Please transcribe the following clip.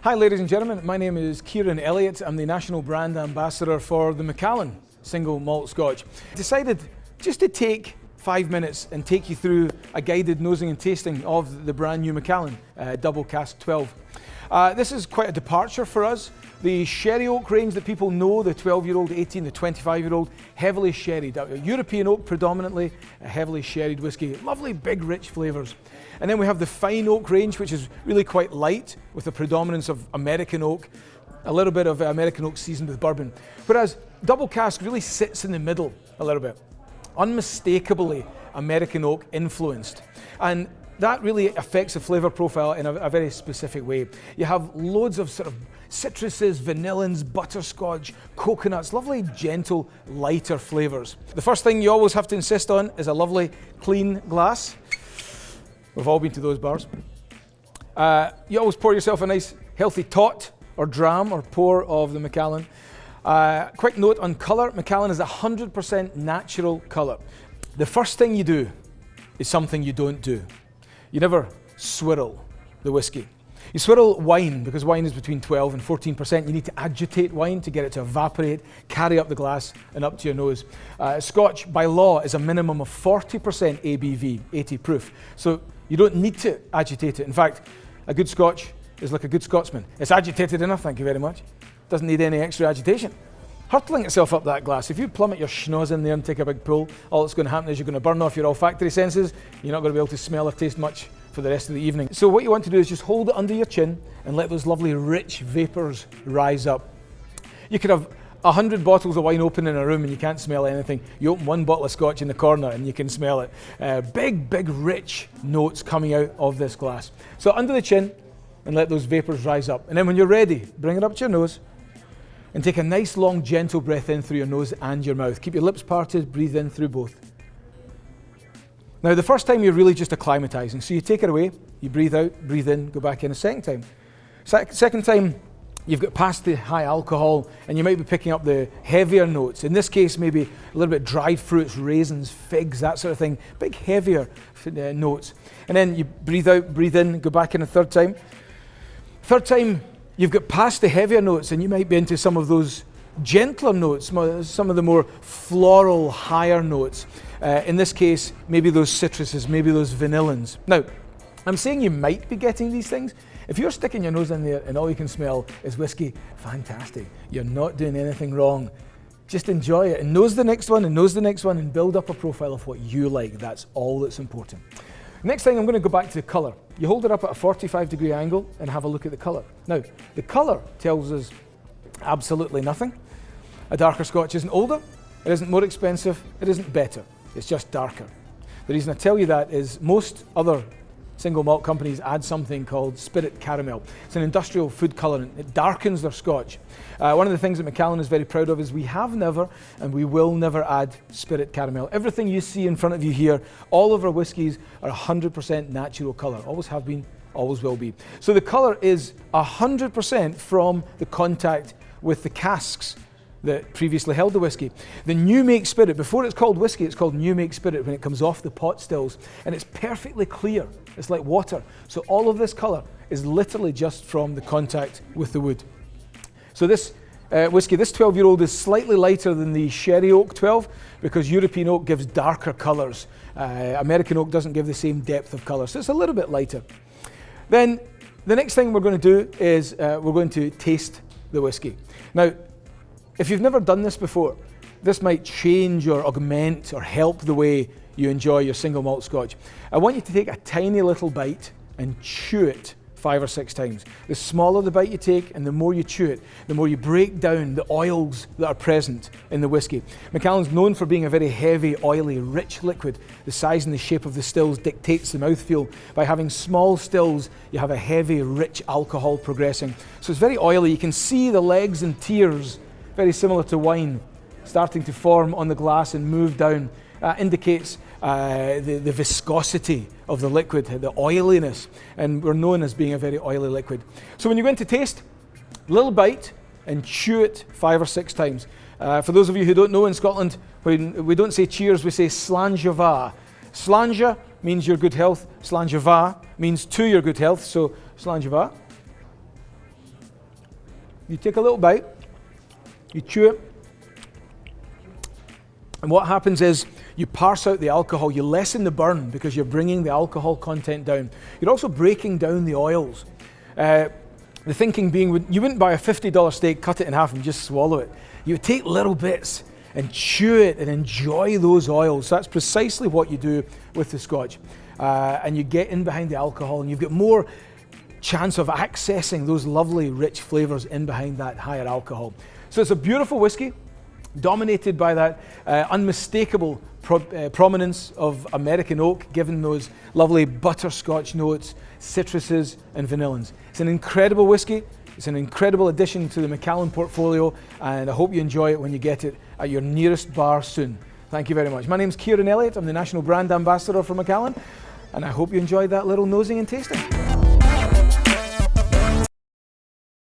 Hi ladies and gentlemen, my name is Kieron Elliott. I'm the National Brand Ambassador for the Macallan Single Malt Scotch. I decided just to take 5 minutes and take you through a guided nosing and tasting of the brand new Macallan Double Cask 12. This is quite a departure for us. The sherry oak range that people know, the 12-year-old, 18, the 25-year-old, heavily sherried. European oak predominantly, a heavily sherried whiskey. Lovely big rich flavours. And then we have the fine oak range, which is really quite light with a predominance of American oak, a little bit of American oak seasoned with bourbon. Whereas Double Cask really sits in the middle a little bit. Unmistakably American oak influenced. And that really affects the flavour profile in a very specific way. You have loads of sort of citruses, vanillins, butterscotch, coconuts, lovely, gentle, lighter flavours. The first thing you always have to insist on is a lovely, clean glass. We've all been to those bars. You always pour yourself a nice, healthy tot or dram or pour of the Macallan. Quick note on colour, Macallan is 100% natural colour. The first thing you do is something you don't do. You never swirl the whiskey. You swirl wine because wine is between 12 and 14%. You need to agitate wine to get it to evaporate, carry up the glass and up to your nose. Scotch, by law, is a minimum of 40% ABV, 80 proof. So you don't need to agitate it. In fact, a good Scotch is like a good Scotsman. It's agitated enough, thank you very much. Doesn't need any extra agitation. Hurtling itself up that glass. If you plummet your schnoz in there and take a big pull, all that's going to happen is you're going to burn off your olfactory senses. You're not going to be able to smell or taste much for the rest of the evening. So what you want to do is just hold it under your chin and let those lovely rich vapours rise up. You could have 100 bottles of wine open in a room and you can't smell anything. You open one bottle of Scotch in the corner and you can smell it. Big, rich notes coming out of this glass. So under the chin and let those vapours rise up. And then when you're ready, bring it up to your nose and take a nice long gentle breath in through your nose and your mouth. Keep your lips parted, breathe in through both. Now the first time you're really just acclimatizing, so you take it away, you breathe out, breathe in, go back in a second time. Second time, you've got past the high alcohol and you might be picking up the heavier notes. In this case, maybe a little bit dried fruits, raisins, figs, that sort of thing. Big heavier notes. And then you breathe out, breathe in, go back in a third time. Third time, you've got past the heavier notes and you might be into some of those gentler notes, some of the more floral, higher notes. In this case, maybe those citruses, maybe those vanillins. Now, I'm saying you might be getting these things. If you're sticking your nose in there and all you can smell is whiskey, fantastic. You're not doing anything wrong. Just enjoy it and nose the next one and nose the next one and build up a profile of what you like. That's all that's important. Next thing, I'm going to go back to the colour. You hold it up at a 45-degree angle and have a look at the colour. Now, the colour tells us absolutely nothing. A darker Scotch isn't older, it isn't more expensive, it isn't better. It's just darker. The reason I tell you that is most other single malt companies add something called spirit caramel. It's an industrial food colourant. It darkens their Scotch. One of the things that Macallan is very proud of is we have never and we will never add spirit caramel. Everything you see in front of you here, all of our whiskies are 100% natural colour. Always have been, always will be. So the colour is 100% from the contact with the casks that previously held the whiskey. The new make spirit, before it's called whiskey, it's called new make spirit when it comes off the pot stills, and it's perfectly clear. It's like water. So all of this colour is literally just from the contact with the wood. So this whiskey, this 12-year-old is slightly lighter than the sherry oak 12 because European oak gives darker colours. American oak doesn't give the same depth of colour, so it's a little bit lighter. Then the next thing we're going to do is we're going to taste the whiskey. Now, if you've never done this before, this might change or augment or help the way you enjoy your single malt Scotch. I want you to take a tiny little bite and chew it 5 or 6 times. The smaller the bite you take and the more you chew it, the more you break down the oils that are present in the whiskey. Macallan's known for being a very heavy, oily, rich liquid. The size and the shape of the stills dictates the mouthfeel. By having small stills, you have a heavy, rich alcohol progressing. So it's very oily. You can see the legs and tiers, very similar to wine, starting to form on the glass and move down. Indicates the viscosity of the liquid, the oiliness, and we're known as being a very oily liquid. So when you go into taste, little bite and chew it 5 or 6 times. For those of you who don't know, in Scotland, when we don't say cheers, we say slàinte. Slàinte means your good health, slàinte means to your good health, so slàinte. You take a little bite, you chew it, and what happens is you parse out the alcohol, you lessen the burn because you're bringing the alcohol content down. You're also breaking down the oils. The thinking being, you wouldn't buy a $50 steak, cut it in half and just swallow it. You would take little bits and chew it and enjoy those oils. So that's precisely what you do with the Scotch. And you get in behind the alcohol and you've got more chance of accessing those lovely rich flavors in behind that higher alcohol. So it's a beautiful whiskey, dominated by that unmistakable prominence of American oak, given those lovely butterscotch notes, citruses and vanillins. It's an incredible whiskey. It's an incredible addition to the Macallan portfolio, and I hope you enjoy it when you get it at your nearest bar soon. Thank you very much. My name's Kieron Elliott. I'm the National Brand Ambassador for Macallan, and I hope you enjoyed that little nosing and tasting.